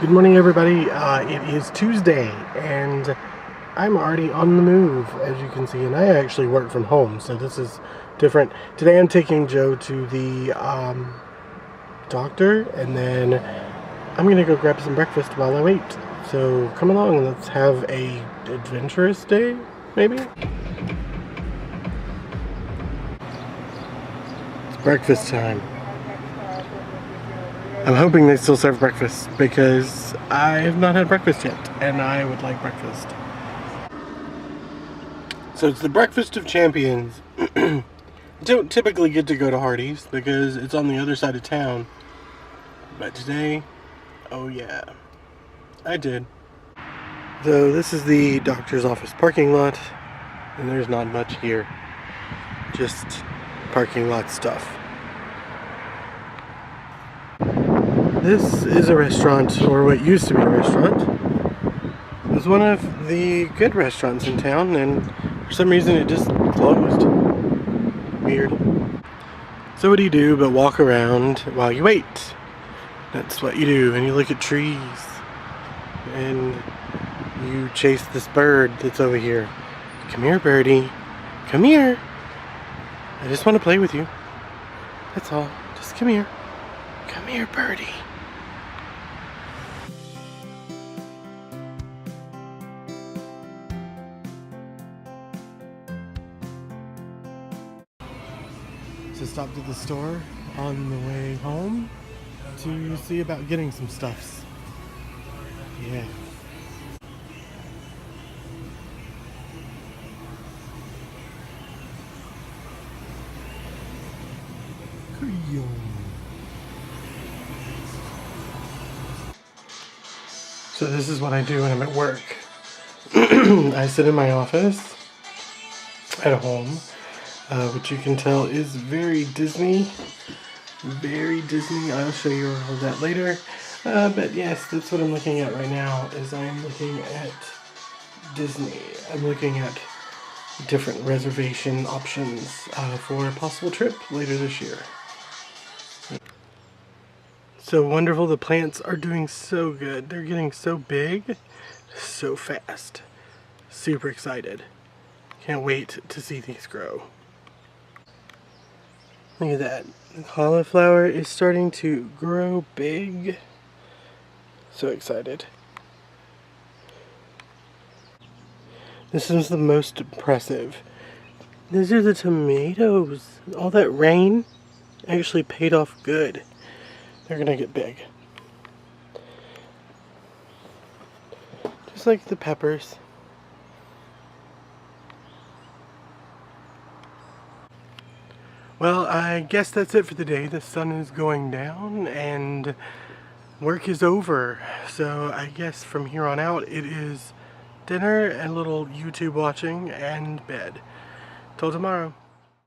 Good morning, everybody. It is Tuesday, and I'm already on the move, as you can see, and I actually work from home, so this is different. Today I'm taking Joe to the doctor, and then I'm going to go grab some breakfast while I wait. So come along and let's have a adventurous day, maybe? It's breakfast time. I'm hoping they still serve breakfast because I have not had breakfast yet and I would like breakfast. So it's the Breakfast of Champions. I don't typically get to go to Hardee's because it's on the other side of town. But today, oh yeah, I did. So this is the doctor's office parking lot and there's not much here. Just parking lot stuff. This is a restaurant, or what used to be a restaurant. It was one of the good restaurants in town, and for some reason it just closed. Weird. So what do you do but walk around while you wait? That's what you do, and you look at trees, and you chase this bird that's over here. Come here, birdie. Come here. I just want to play with you. That's all. Just come here. Come here, birdie. So stopped at the store on the way home to see about getting some stuffs. Yeah. So this is what I do when I'm at work. I sit in my office at home, which you can tell is very Disney. Very Disney. I'll show you all of that later. But yes, that's what I'm looking at right now, is I'm looking at Disney. I'm looking at different reservation options for a possible trip later this year. So wonderful. The plants are doing so good. They're getting so big, so fast. Super excited. Can't wait to see these grow. Look at that. The cauliflower is starting to grow big. So excited. This is the most impressive. These are the tomatoes. All that rain actually paid off good. They're gonna get big. Just like the peppers. Well, I guess that's it for the day. The sun is going down and work is over. So I guess from here on out it is dinner, a little YouTube watching, and bed. Till tomorrow.